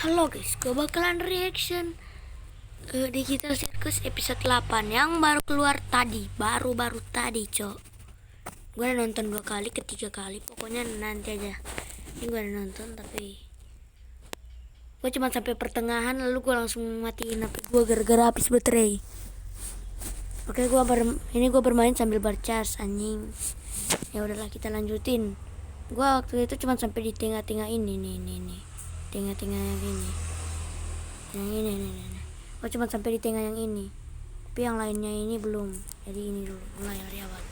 Halo guys, gue bakalan reaction Digital Circus episode 8 yang baru keluar tadi. Baru-baru tadi, cok. Gue udah nonton 2 kali, ketiga kali. Pokoknya nanti aja. Ini gue udah nonton, tapi gue cuma sampai pertengahan, lalu gue langsung matiin HP gue gara-gara habis baterai. Oke, ini gue bermain sambil bercas, anjing. Ya udahlah, kita lanjutin. Gue waktu itu cuma sampai di tengah-tengah ini nih. Tengah-tengah yang ini nih. Gue cuma sampai di tengah yang ini, tapi yang lainnya ini belum. Jadi ini dulu, mulai dari awal.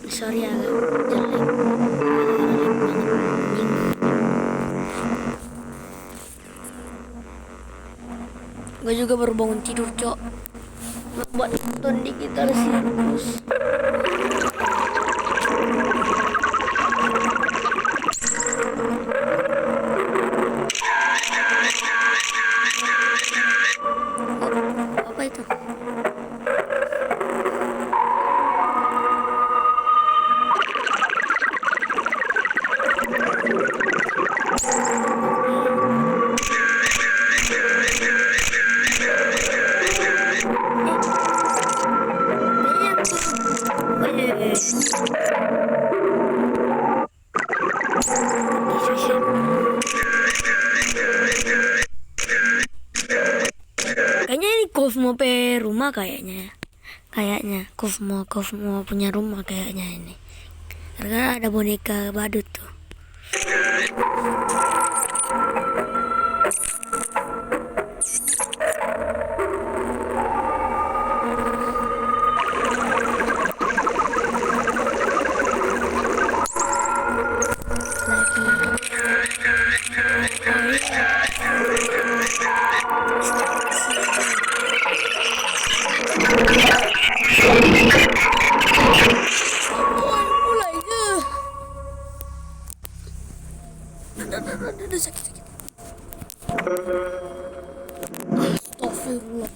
Sorry agak jelek. Gue juga baru bangun tidur, cok. Buat nonton Digital Circus. Apa itu? Kayaknya ini Cosmo rumah kayaknya Cosmo punya rumah kayaknya ini, karena ada boneka badut tuh. Aduh, sakit. Astagfirullah.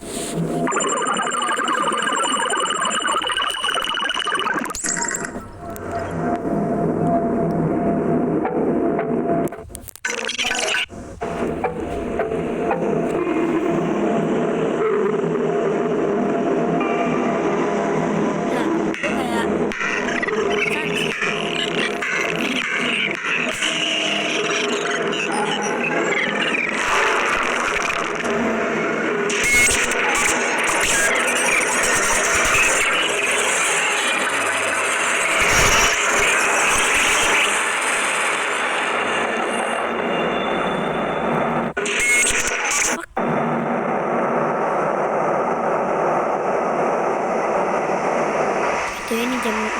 Ini jam 6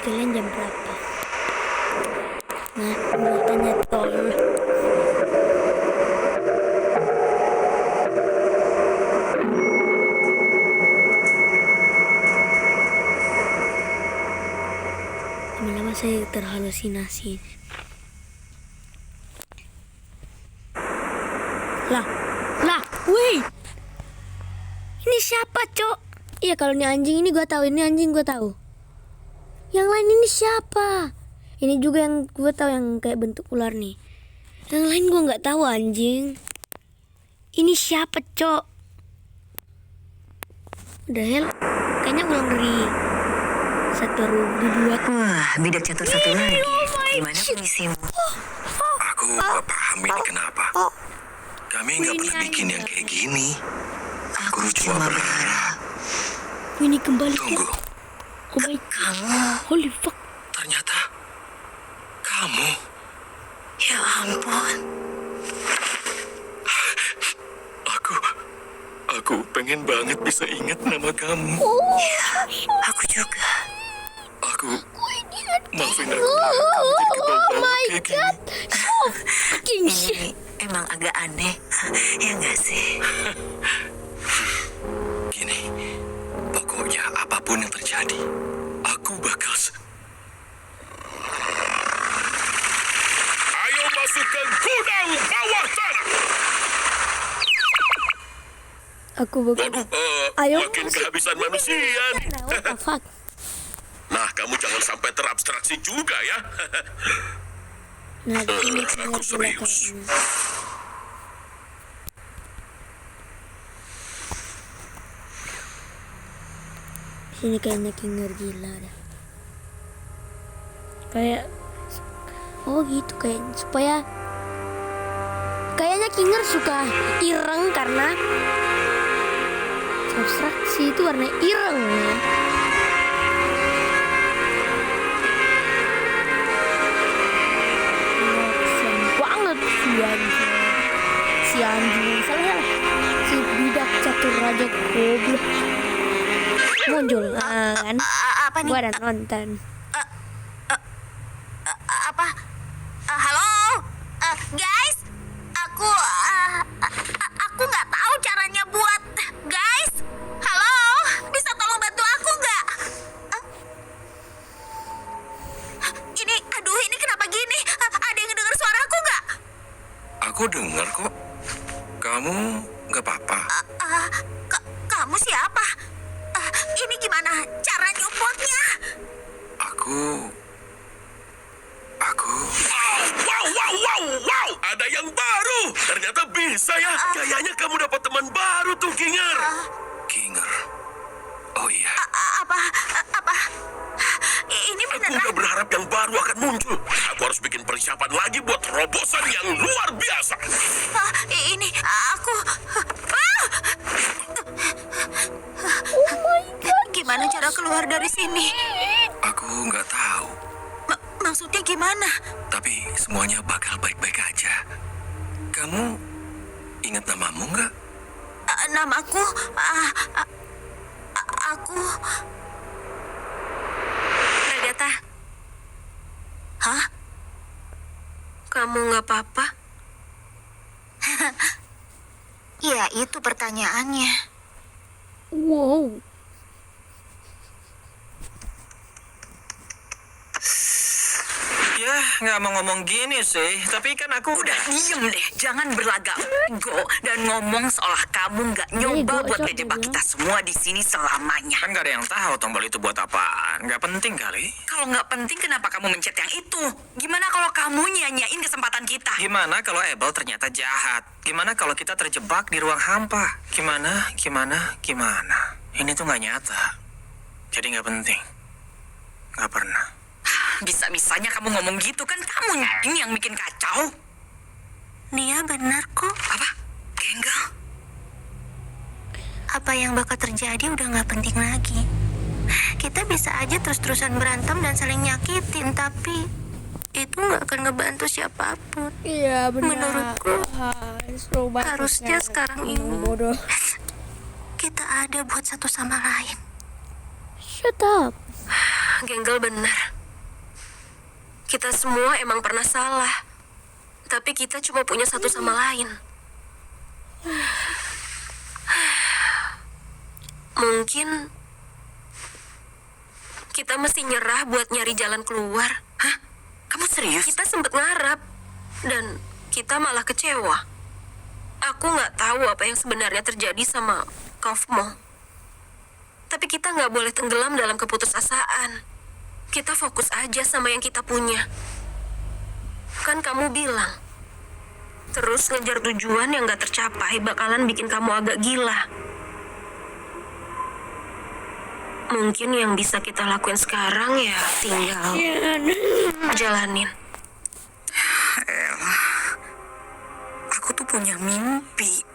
kalian jam berapa? Nah, tanya tol. Lama-lama saya terhalusinasi. Lah, wih. Ini siapa, cok? Iya, kalau ini anjing ini gue tahu, Yang lain ini siapa? Ini juga yang gue tahu, yang kayak bentuk ular nih. Yang lain gue nggak tahu, anjing. Ini siapa, cok? Udah hell, kayaknya ulang dari satu dibuat. Wah, bidak catur satu lagi. Gimana kondisimu? Aku gak paham ini kenapa. Kami gak pernah bikin yang kayak gini. Aku cuma berharap. Ini kembali. Tunggu, Oh my God. Holy fuck. ternyata kamu. Ya ampun. Aku pengen banget bisa ingat nama kamu. Ya, aku juga. Maafin aku. Kamu jadi kebawa-bawa kayak gini. Fucking shit. Ini emang agak aneh. Ya nggak sih? Gini, pokoknya apapun yang terjadi, aku bakal Ayo masuk ke gudang bawah tanah. Aku bukan. Waduh, Ayo, makin masuk. kehabisan manusia nih. Nah, what the fuck? Nah, kamu jangan sampai terabstraksi juga ya. Nah, di sini Aku serius. Sini kayaknya Kinger gila dah. Kayak oh gitu kayaknya supaya kayaknya Kinger suka ireng karena abstraksi itu warna ireng ya. Kasian banget si anjing salah si bidak catur raja goblok muncul kan. Apa nih? Gua ada nonton. Apa? Halo? Guys? Aku nggak tahu caranya buat. Guys? Halo? Bisa tolong bantu aku nggak? Ini kenapa gini? Ada yang dengar suara aku nggak? Aku dengar kok. Kamu nggak apa-apa. Kamu siapa? Ini gimana cara nyopotnya? Aku... Wow! Ada yang baru. Ternyata bisa ya. Kayaknya kamu dapat teman baru tuh, Kinger. Kinger. Oh iya. Apa? Ini Aku beneran? udah berharap yang baru akan muncul. Aku harus bikin persiapan lagi buat terobosan yang luar biasa. Ini aku. Gimana cara keluar dari sini? Aku nggak tahu. Maksudnya gimana? Tapi semuanya bakal baik-baik aja. Kamu ingat namamu nggak? Namaku, aku Regata. Hah? Kamu nggak apa-apa? Ya, itu pertanyaannya. Wow. Ya, nggak mau ngomong gini sih. Tapi kan aku Udah diem deh, jangan berlagak ego dan ngomong seolah kamu nggak nyoba Ego, buat Cok, ngejebak dia kita semua di sini selamanya. kan nggak ada yang tahu tombol itu buat apaan. Nggak penting kali. Kalau nggak penting, kenapa kamu mencet yang itu? Gimana kalau kamu nyanyain kesempatan kita? Gimana kalau Abel ternyata jahat? Gimana kalau kita terjebak di ruang hampa? Gimana? Ini tuh nggak nyata. Jadi nggak penting. Nggak pernah. Bisa-bisanya kamu ngomong gitu, kan kamu ini yang bikin kacau. Dia benar kok. Apa? Genggal? Apa yang bakal terjadi udah nggak penting lagi. Kita bisa aja terus-terusan berantem dan saling nyakitin, tapi itu nggak akan ngebantu siapapun. Iya benar. Menurutku, harusnya sekarang ini bodoh. kita ada buat satu sama lain. Shut up. Genggal benar. Kita semua emang pernah salah. Tapi kita cuma punya satu sama lain. Mungkin kita mesti nyerah buat nyari jalan keluar. Hah? Kamu serius? Kita sempet ngarap. Dan kita malah kecewa. Aku nggak tahu apa yang sebenarnya terjadi sama Kaufmo. Tapi kita nggak boleh tenggelam dalam keputusasaan. Kita fokus aja sama yang kita punya. Kan kamu bilang, terus ngejar tujuan yang gak tercapai bakalan bikin kamu agak gila. Mungkin yang bisa kita lakuin sekarang ya tinggal jalanin. Aku tuh punya mimpi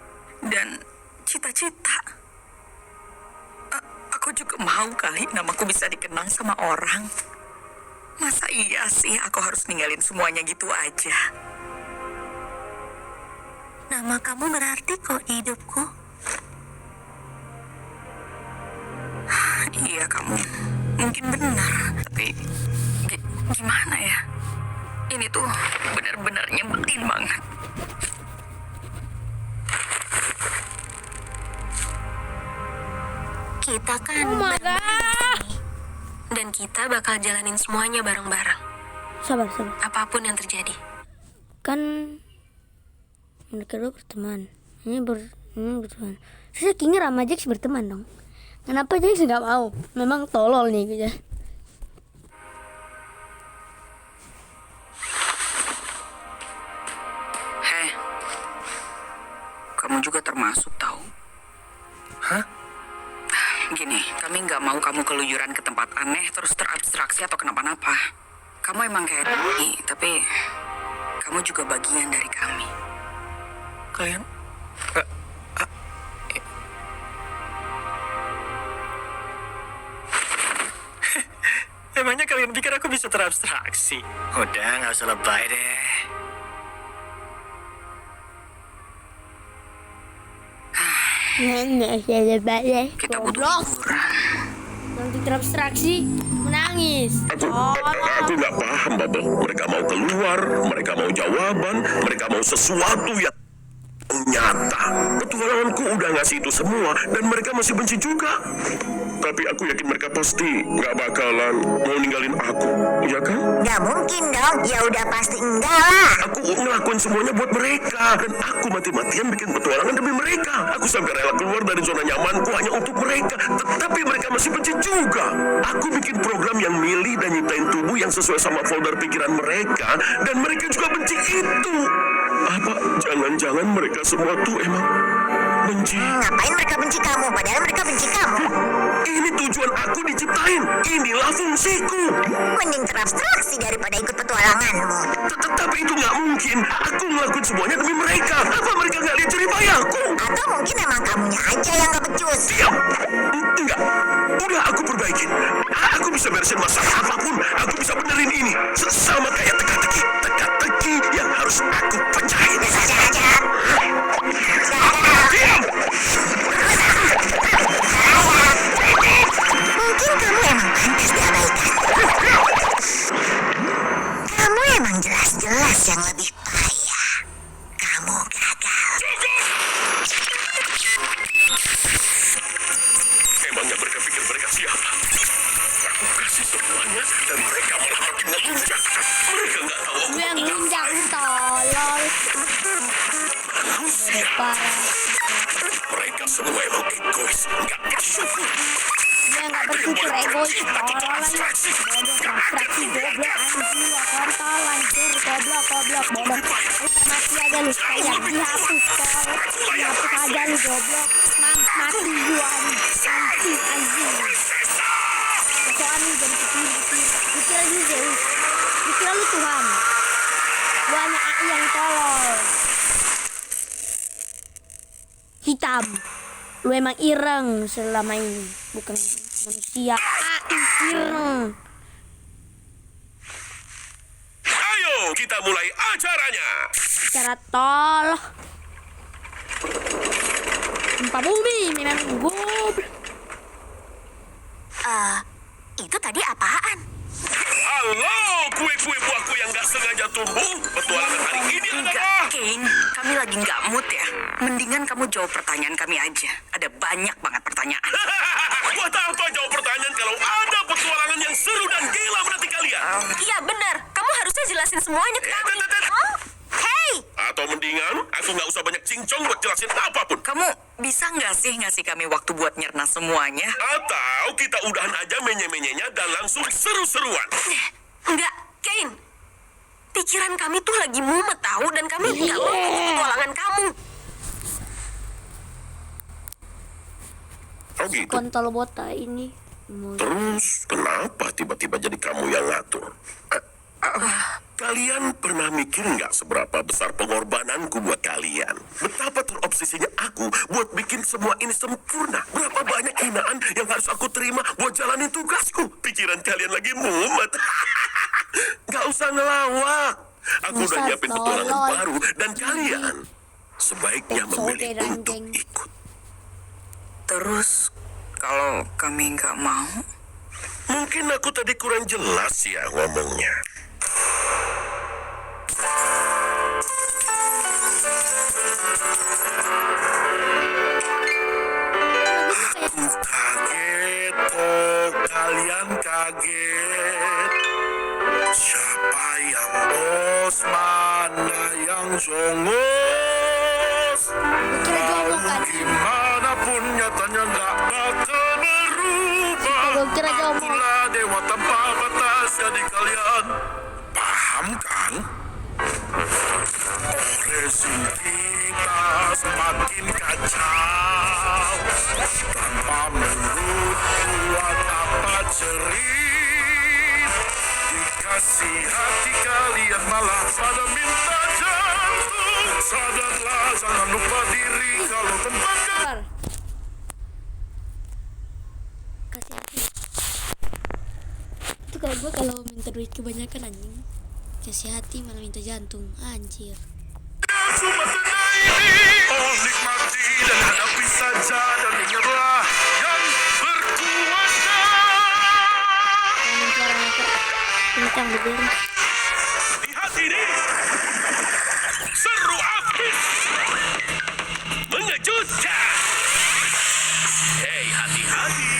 dan cita-cita. Aku juga mau kali namaku bisa dikenang sama orang. Masa iya sih aku harus ninggalin semuanya gitu aja? Nama kamu berarti kok di hidupku. Iya, kamu mungkin benar. Tapi gimana ya? Ini tuh benar-benar nyebelin banget. Kita kan Oh my god. Dan kita bakal jalanin semuanya bareng-bareng. Sabar. Apapun yang terjadi. Kan mereka dua berteman. Ini Berteman. Terus King sama Jax berteman dong. Kenapa Jax nggak mau? Memang tolol nih gitu. Heh, kamu juga termasuk tahu. Hah? Gini, kami nggak mau kamu keluyuran ke tempat aneh terus terabstraksi atau kenapa-napa. Kamu emang kayak Dani, tapi kamu juga bagian dari kami. Kalian? Emangnya kalian pikir aku bisa terabstraksi? Udah, nggak usah lebay deh. Nggak usah lebay deh. Kita butuh Goblok. hiburan. Nanti terabstraksi menangis. Aku nggak paham, Bubble. Mereka mau keluar, mereka mau jawaban, mereka mau sesuatu yang nyata. Petualanganku udah ngasih itu semua, dan mereka masih benci juga. Tapi aku yakin mereka pasti nggak bakalan mau ninggalin aku, ya kan? Nggak mungkin dong. Ya udah pasti enggak lah. Aku ngelakuin semuanya buat mereka, dan aku mati-matian bikin petualangan demi mereka. Aku sampai rela keluar dari zona nyamanku hanya untuk mereka, tetapi mereka masih benci juga. Aku bikin program yang milih dan nyiptain tubuh yang sesuai sama folder pikiran mereka, dan mereka juga benci itu. Apa jangan-jangan mereka semua tuh emang benci? Ngapain mereka benci kamu? Padahal mereka benci kamu. Ini tujuan aku diciptain. Inilah fungsiku. Mending terabstraksi daripada ikut petualanganmu. Tetapi itu nggak mungkin. Aku ngelakuin semuanya demi mereka. Apa mereka nggak lihat jerih payahku? Atau mungkin emang kamunya aja yang gak becus. Diam. Enggak. Udah aku perbaikin. Aku bisa beresin masalah apapun. Aku bisa benerin ini. Sama kayak teka-teki. Teka-teki yang harus aku pecahin. Saja aja. Diam. Mungkin kamu emang pantas diabaikan. Kamu emang jelas-jelas yang lebih payah. Kamu gagal. Emangnya mereka pikir mereka siapa? Aku kasih semuanya dan mereka malah makin ngelunjak. Mereka nggak tahu aku Lu yang nginjak lu tolol. manusia. Parah. Mereka semua emang egois, nggak bersyukur. Dia nggak bersyukur, egois, tolol aja. Bodoh, abstraksi, goblok, anjing, lu kontol, anjir, goblok, bodoh. Lu mati aja lu, kayak dihapus, tolol. Dihapus aja lu, goblok. Mati gua nih, anjing. Kecoan lu jadi kecil. Dikira lu Zeus, dikira lu Tuhan. Gua hanya AI yang tolol. Hitam. Lu emang ireng selama ini, bukan manusia. AI ireng. Ayo kita mulai acaranya. Cara tol. Gempa bumi memang goblok. Itu tadi apaan? Halo, kue-kue buahku yang nggak sengaja tumbuh. Petualangan hari ini adalah... Kane, kami lagi nggak mood ya. Mendingan kamu jawab pertanyaan kami aja. Ada banyak banget pertanyaan. Buat apa jawab pertanyaan kalau ada petualangan yang seru dan gila menanti kalian? Iya benar, kamu harusnya jelasin semuanya ke kami. Hey! Atau mendingan, aku nggak usah banyak cincong buat jelasin apapun. Kamu bisa nggak sih ngasih kami waktu buat nyerna semuanya? Atau kita udahan aja menye-menyenya dan langsung seru-seruan. Enggak, Kane. Pikiran kami tuh lagi mumet tahu dan kami nggak mau ikut petualangan kamu. Oh gitu. Kontol bota ini. Terus, kenapa tiba-tiba jadi kamu yang ngatur? Kalian pernah mikir nggak seberapa besar pengorbananku buat kalian? Betapa terobsesinya aku buat bikin semua ini sempurna. Berapa banyak hinaan yang harus aku terima buat jalanin tugasku. Pikiran kalian lagi mumet. Nggak usah ngelawak. Aku udah Bisa nyiapin petualangan tolol. baru dan kalian sebaiknya memilih Saudara untuk anjing. ikut. Terus kalau kami nggak mau, Mungkin aku tadi kurang jelas ya ngomongnya. Aku kaget, oh kalian kaget. Siapa yang bos, mana yang jongos? Kira jomblo kan? musuh kita semakin kacau. Tanpa menurut buat apa cerit, dikasih hati kalian malah pada minta jantung. Sadarlah, jangan lupa diri kalau tempat Bentar. Kasih hati. Itu kalau gue kalau minta duit kebanyakan anjing. Kasih hati malah minta jantung. Anjir. cuma tengah ini. Oh, nikmati dan hadapi saja dan ingatlah yang berkuasa. Ngomong suaranya kok kencang bener. Lihat ini, seru abis, mengejutkan. Hei, hati-hati.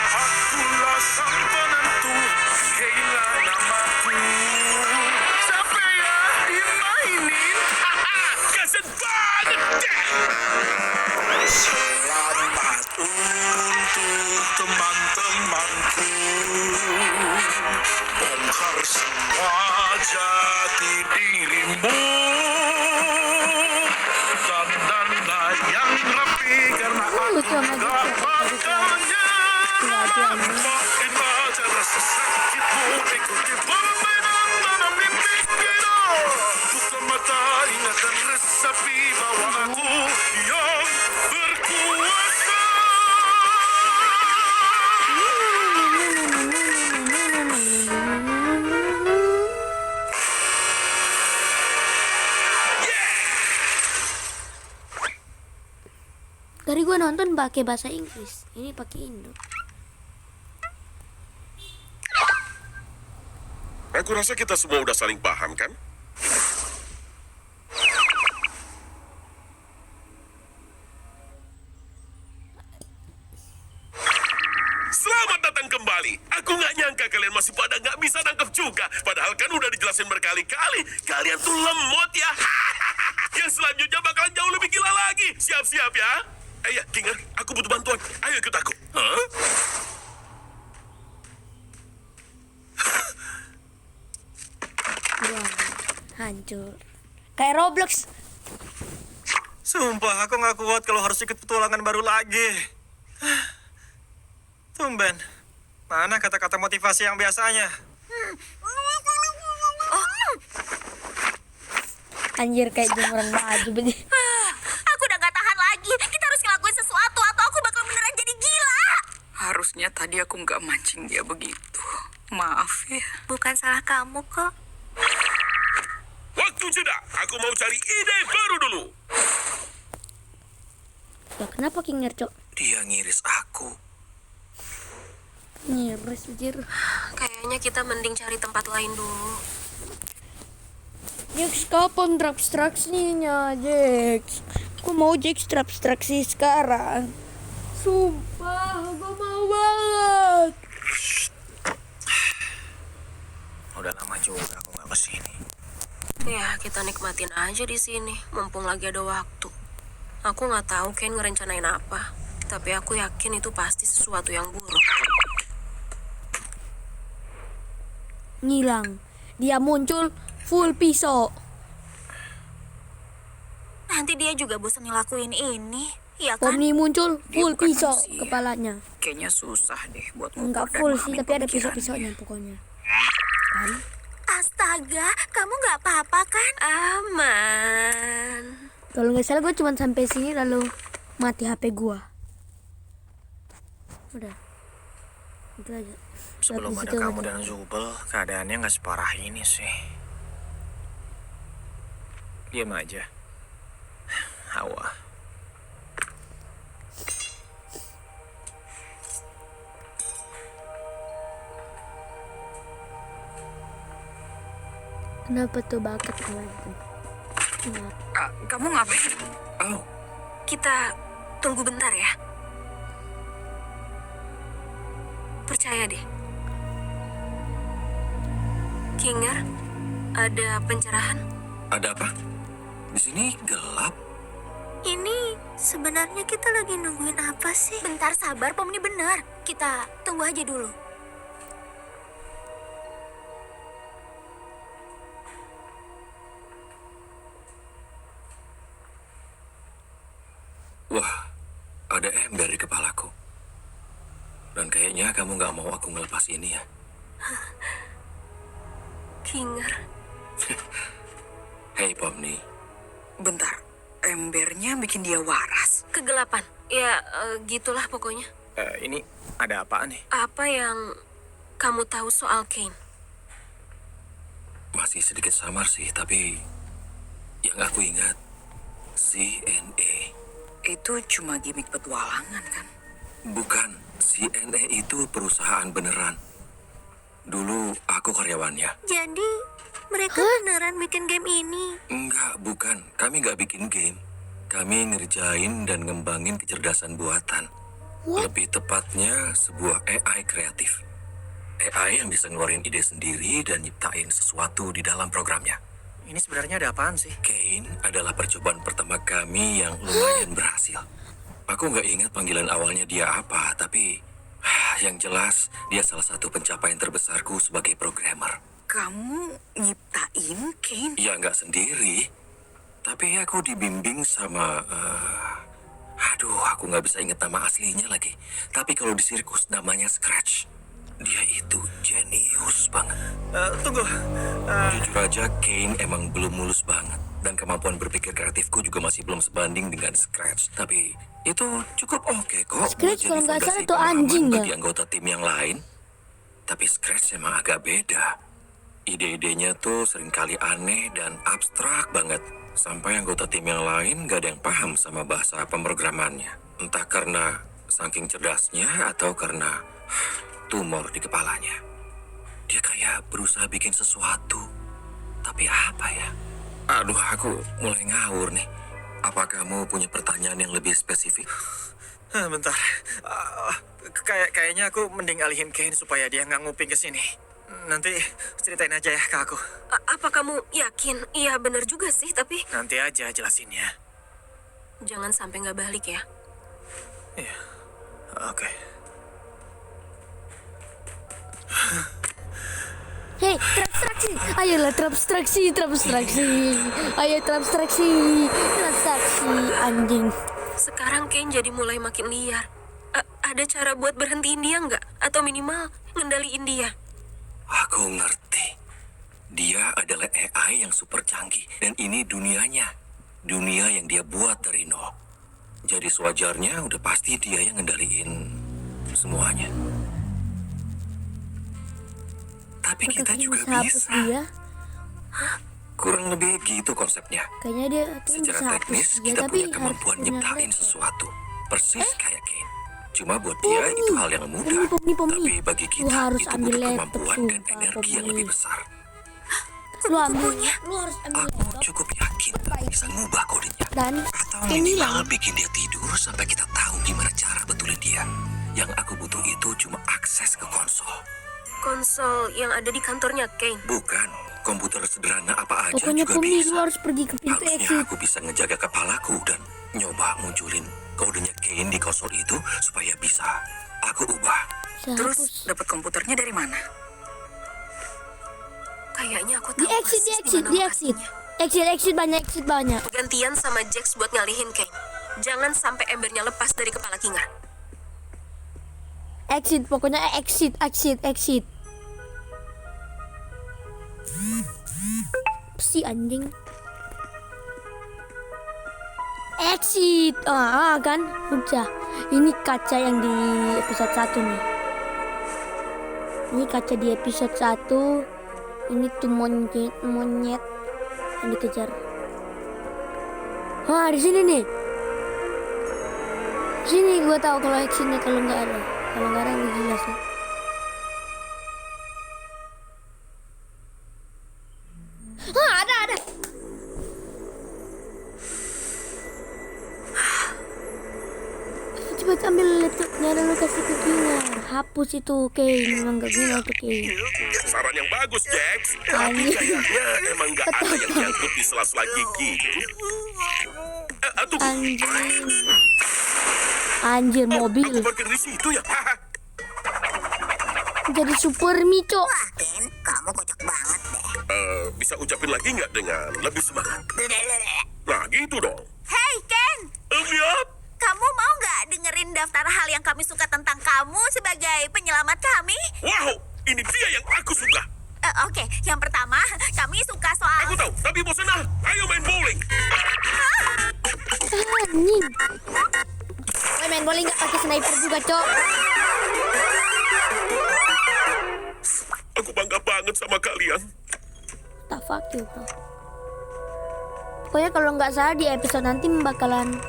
Akulah sang penentu, kehilangan namaku. Siapa ya dimainin? Kesen banget deh. Selamat untuk teman-temanku. Bongkar semua jati dirimu. Dandanlah yang rapi karena aku dapatkannya. Maafin aja rasa sakitmu, ikuti permainan tanam mimpi kita. Buka mata, ingat dan resapi bahwa aku yang berkuasa. Tadi gue nonton pakai bahasa Inggris, ini pakai Indo. Aku rasa kita semua udah saling paham, kan? Selamat datang kembali. Aku nggak nyangka kalian masih pada nggak bisa nangkep juga. Padahal kan udah dijelasin berkali-kali. Kalian tuh lemot ya. Yang selanjutnya bakalan jauh lebih gila lagi. Siap-siap ya. Ayo, Kinger, aku butuh bantuan. Ayo ikut aku. Hah? Wah, hancur. Kayak Roblox. Sumpah, aku nggak kuat kalau harus ikut petualangan baru lagi. Tumben. Mana kata-kata motivasi yang biasanya? Anjir kayak jemuran baju begini. Aku udah gak tahan lagi. Kita harus ngelakuin sesuatu atau aku bakal beneran jadi gila. Harusnya tadi aku nggak mancing dia begitu. Maaf ya. Bukan salah kamu kok. Waktu jeda. Aku mau cari ide baru dulu. Ya kenapa Kinger, Cok? Dia ngiris aku. Nyiris anjir. Kayaknya kita mending cari tempat lain dulu. Jax, kapan abstraksinya, Jax? Aku mau Jax abstraksi sekarang. Sumpah, gue mau banget. Udah lama juga aku nggak kesini. Ya, kita nikmatin aja di sini, mumpung lagi ada waktu. Aku nggak tahu Ken ngerencanain apa, tapi aku yakin itu pasti sesuatu yang buruk. Ngilang. Dia muncul full pisau. Nanti dia juga bosan ngelakuin ini. Iya kan? Pomni muncul Dia full bukan pisau manusia. kepalanya. Kayaknya susah deh buat Enggak ngukur dan full sih, memahami tapi ada pemikirannya. pisau-pisaunya pokoknya. Kan? Astaga, kamu gak apa-apa kan? Aman. Kalau nggak salah gue cuma sampai sini lalu mati HP gue. Udah. Itu aja. Sebelum Habis ada itu kamu udah. dan Zubel, keadaannya nggak separah ini sih. Diam aja. Hawa. Kenapa tuh bakat lagi? Kamu ngapain? Oh, Kita tunggu bentar ya. Percaya deh. Kinger, ada pencerahan? ada apa? Di sini gelap. Ini sebenarnya kita lagi nungguin apa sih? Bentar sabar, Pomni benar. Kita tunggu aja dulu. Wah, ada ember di kepalaku. Dan kayaknya kamu nggak mau aku ngelepas ini ya. Kinger. Hei Pomni, Bentar, embernya bikin dia waras. Kegelapan. Ya, gitulah pokoknya. Ini ada apaan nih? Apa yang kamu tahu soal Kane? masih sedikit samar sih, tapi yang aku ingat, CNA. Itu cuma gimmick petualangan kan? Bukan, CNA itu perusahaan beneran. Dulu aku karyawannya. Jadi, mereka beneran bikin game ini. Enggak, bukan. Kami nggak bikin game. Kami ngerjain dan ngembangin kecerdasan buatan. Lebih tepatnya, sebuah AI kreatif. AI yang bisa ngeluarin ide sendiri dan nyiptain sesuatu di dalam programnya. Ini sebenarnya ada apaan sih? Kane adalah percobaan pertama kami yang lumayan berhasil. Aku nggak ingat panggilan awalnya dia apa, tapi yang jelas dia salah satu pencapaian terbesarku sebagai programmer. Kamu nyiptain Kane? Ya nggak sendiri, tapi aku dibimbing sama... aku nggak bisa ingat nama aslinya lagi. Tapi kalau di sirkus namanya Scratch. Dia itu jenius banget. Tunggu. Jujur aja, Kane emang belum mulus banget. Dan kemampuan berpikir kreatifku juga masih belum sebanding dengan Scratch. Tapi itu cukup oke kok. Scratch buat jadi kalau nggak salah fondasi itu anjing pemahaman ya. bagi anggota tim yang lain. Tapi Scratch emang agak beda. Ide-idenya tuh seringkali aneh dan abstrak banget. Sampai anggota tim yang lain gak ada yang paham sama bahasa pemrogramannya. Entah karena saking cerdasnya atau karena tumor di kepalanya. Dia kayak berusaha bikin sesuatu. Tapi apa ya? Aduh, aku mulai ngawur nih. Apa kamu punya pertanyaan yang lebih spesifik? Bentar. Kayaknya aku mending alihin Kane supaya dia nggak nguping ke sini. Nanti ceritain aja ya ke aku. Apa kamu yakin? Iya bener juga sih, tapi Nanti aja jelasinnya. jangan sampai nggak balik ya. Iya. Oke. Hei, terabstraksi. Ayolah terabstraksi. Ayo terabstraksi. Anjing. Sekarang Kane jadi mulai makin liar. Ada cara buat berhentiin dia nggak? Atau minimal ngendaliin dia? Aku ngerti. Dia adalah AI yang super canggih. Dan ini dunianya. Dunia yang dia buat dari nol. Jadi sewajarnya udah pasti dia yang ngendaliin semuanya. Tapi kita Katanya juga hapus bisa. dia. Kurang lebih gitu konsepnya. Kayaknya dia Secara bisa hapus teknis, dia, kita tapi punya harus kemampuan punya nyiptain laptop. sesuatu. Persis kayak Kane. Cuma buat dia itu hal yang mudah. Pomni. Tapi bagi Lu kita harus itu ambil butuh laptop, kemampuan dan sumpah, energi yang Pomni. lebih besar. Lu harus ambil Aku laptop cukup yakin bisa ngubah kodenya. dan Atau Kane minimal hilang. bikin dia tidur sampai kita tahu gimana cara betulin dia. Yang aku butuh itu cuma akses ke konsol. Konsol yang ada di kantornya Kane. Bukan, komputer sederhana apa aja Pokoknya juga Pomni bisa. lu harus pergi ke pintu Harusnya exit. aku bisa ngejaga kepalaku dan nyoba munculin kodenya Kane di konsol itu supaya bisa aku ubah. Bisa hapus. Terus dapat komputernya dari mana? Kayaknya aku Di tahu exit, persis di di exit. mana Exit banyak. Gantian sama Jax buat ngalihin Kane. Jangan sampai embernya lepas dari kepala Kinger. Exit, pokoknya exit. Si anjing. Exit. Kan udah. Ini kaca yang di episode 1 nih. Ini kaca di episode 1. Ini tuh monyet yang dikejar. Wah, di sini nih. Sini gua tahu kalau exitnya, kalau nggak ada lebih jelas ya. Ada. Coba ambil laptopnya dan lu kasih ke Kinger. Hapus itu Kane, memang gak guna tuh Kane. Saran yang bagus, Jax. Tapi Anjing. kayaknya emang gak ada yang nyangkut di sela-sela gigi. Aduh, Anjir, aku mobil. parkir di situ ya. Jadi super mico. Ken, kamu kocak banget deh. Bisa ucapin lagi nggak dengan lebih semangat? Nah, gitu dong. Hey, Ken! Lihat. Kamu daftar hal yang kami suka tentang kamu sebagai penyelamat kami. Wow, ini dia yang aku suka. Oke, yang pertama, kami suka soal... Aku tahu, tapi bosan ah. Ayo main bowling. Anjing. Woi, main bowling gak pakai sniper juga, Cok. Aku bangga banget sama kalian. Tak fuck you, bro. Pokoknya kalau nggak salah di episode nanti bakalan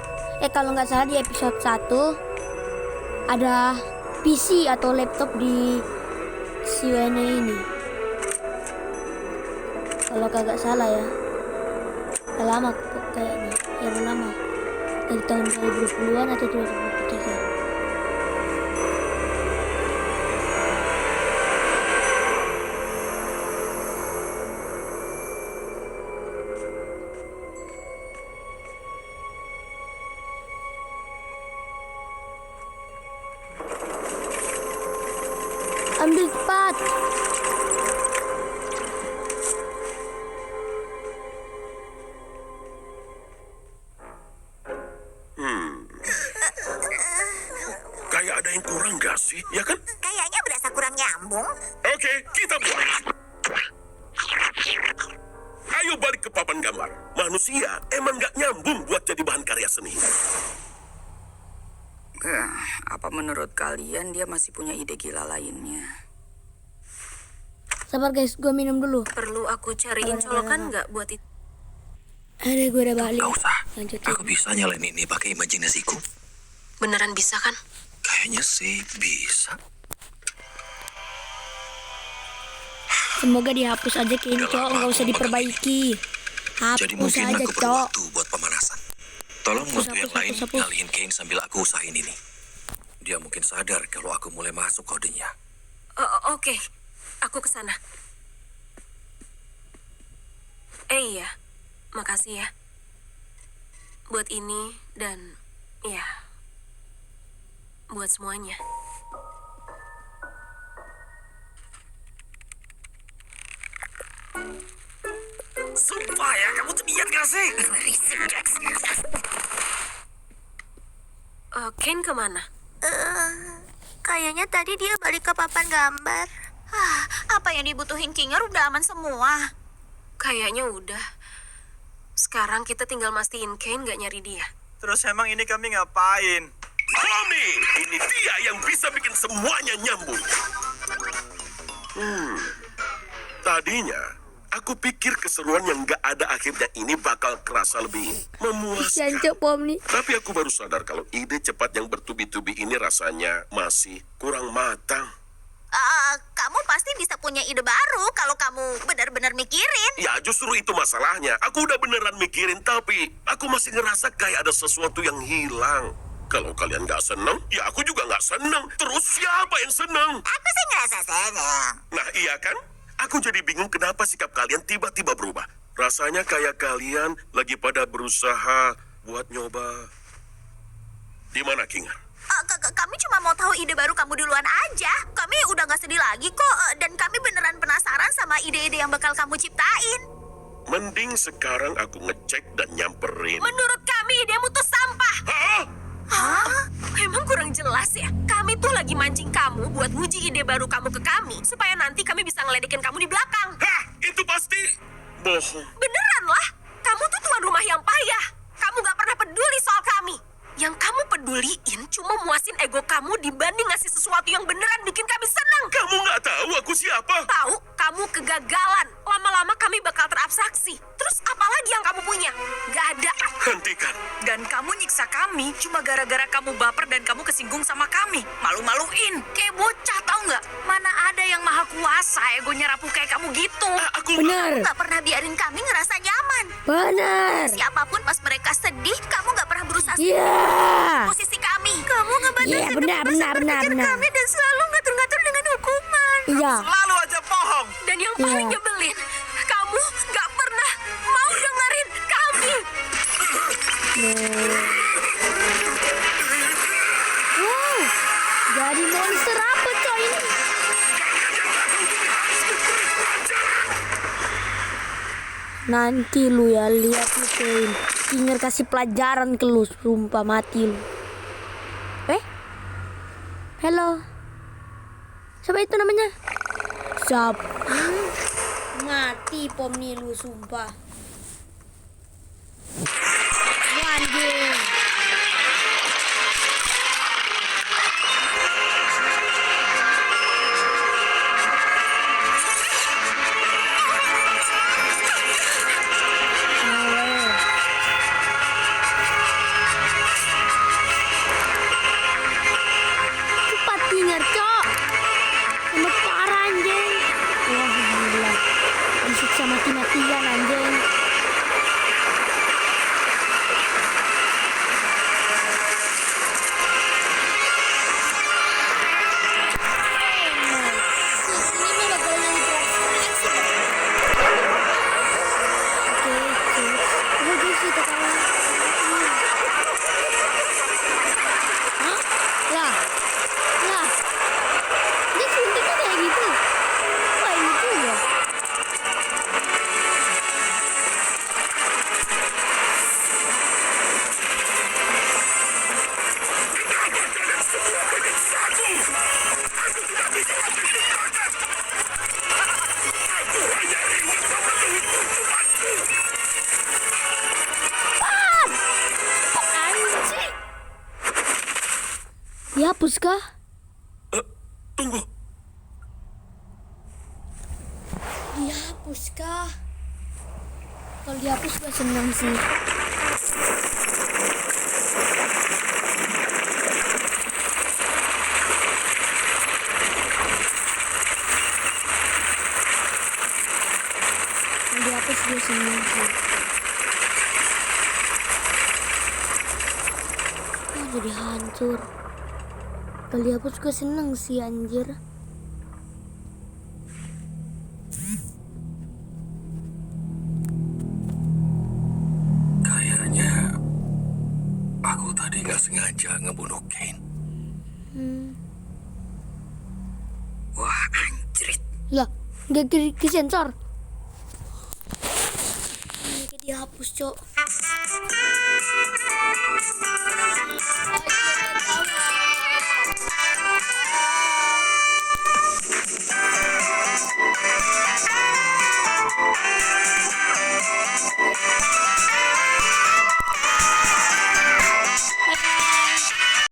kalau nggak salah di episode 1 ada PC atau laptop di si Wene ini. Kalau kagak salah ya. Udah lama kayaknya. Ya udah lama. Dari tahun 2020-an atau 2023. Ambil cepat. Kayak ada yang kurang gak sih? Ya kan? Kayaknya berasa kurang nyambung. Oke, kita buat. Ayo balik ke papan gambar. Manusia emang gak nyambung buat jadi bahan karya seni. Apa menurut kalian dia masih punya ide gila lainnya? Sabar guys, gue minum dulu. Perlu aku cariin colokan nggak buat itu? Ada gue udah balik. Gak usah. Lanjutin. Aku bisa nyalain ini pakai imajinasiku. Beneran bisa kan? Kayaknya sih bisa. Semoga dihapus aja Kane, Cok. Nggak usah diperbaiki. Jadi Hapus mungkin aja, aku perlu Cok. waktu buat pemanasan. Tolong bantu yang lain hapus. ngalihin Kane sambil aku usahain ini. Dia mungkin sadar kalau aku mulai masuk kodenya. Oke, aku kesana. Iya, makasih ya. Buat ini dan ya, buat semuanya. Sumpah ya, kamu tuh niat gak sih? Ken kemana? Kayaknya tadi dia balik ke papan gambar. Apa yang dibutuhin Kinger udah aman semua. Kayaknya udah. Sekarang kita tinggal mastiin Ken gak nyari dia. Terus emang ini kami ngapain? Tommy, ini dia yang bisa bikin semuanya nyambung. Tadinya, aku pikir keseruan yang gak ada akhirnya ini bakal kerasa lebih memuaskan. Cok, Pom nih. Tapi aku baru sadar kalau ide cepat yang bertubi-tubi ini rasanya masih kurang matang. Kamu pasti bisa punya ide baru kalau kamu benar-benar mikirin. Ya justru itu masalahnya. Aku udah beneran mikirin, tapi aku masih ngerasa kayak ada sesuatu yang hilang. Kalau kalian gak seneng, ya aku juga gak seneng. Terus siapa yang seneng? Aku sih ngerasa senang. Nah iya kan? Aku jadi bingung kenapa sikap kalian tiba-tiba berubah. Rasanya kayak kalian lagi pada berusaha buat nyoba. Di mana Kinger? Kami cuma mau tahu ide baru kamu duluan aja. Kami udah gak sedih lagi kok. Dan kami beneran penasaran sama ide-ide yang bakal kamu ciptain. Mending sekarang aku ngecek dan nyamperin. Menurut kami idemu tuh sampah. Hah? Emang kurang jelas ya? Kami tuh lagi mancing kamu buat nguji ide baru kamu ke kami. Supaya nanti kami bisa ngeledekin kamu di belakang. Hah? Itu pasti bohong. Beneran lah. Kamu tuh tuan rumah yang payah. Kamu gak pernah peduli soal kami. Yang kamu peduliin cuma muasin ego kamu dibanding ngasih sesuatu yang beneran bikin kami senang. Kamu nggak tahu aku siapa? Tahu, kamu kegagalan. Lama-lama kami bakal terabstraksi. Terus apa lagi yang kamu punya? Gak ada. Hentikan. Dan kamu nyiksa kami cuma gara-gara kamu baper dan kamu kesinggung sama kami. Malu-maluin. Kayak bocah, tahu nggak? Mana ada yang maha kuasa egonya rapuh kayak kamu gitu. Aku Benar. Gak pernah biarin kami ngerasa nyaman. Benar. Siapapun pas mereka sedih, kamu gak pernah berusaha Iya. posisi kami. Kamu ngebatasi Iya, benar, benar, benar, benar. kami dan selalu ngatur-ngatur dengan hukuman. Iya. Selalu aja bohong. Dan yang paling Iya. nyebelin, kamu gak pernah mau dengerin kami. Wow. Jadi monster apa coy ini? Nanti lu ya, lihat lu Kane. Kinger kasih pelajaran ke lu, sumpah mati lu. Halo. Siapa itu namanya? Siapa? Mati pom Nilu sumpah. Anjing. Cepat tinggal, Cok. Sama parah anjing. Wah, gila. Disiksa mati-matian anjing. Dihapus kah? Tunggu. Dihapus kah? Kalau dihapus gue seneng sih. Kalau dihapus gue seneng sih. Oh, jadi hancur. Kalau dihapus gue seneng sih anjir. Kayaknya aku tadi nggak sengaja ngebunuh Kane. Wah, anjrit. Lah, nggak ke sensor. Ini dihapus, Cok.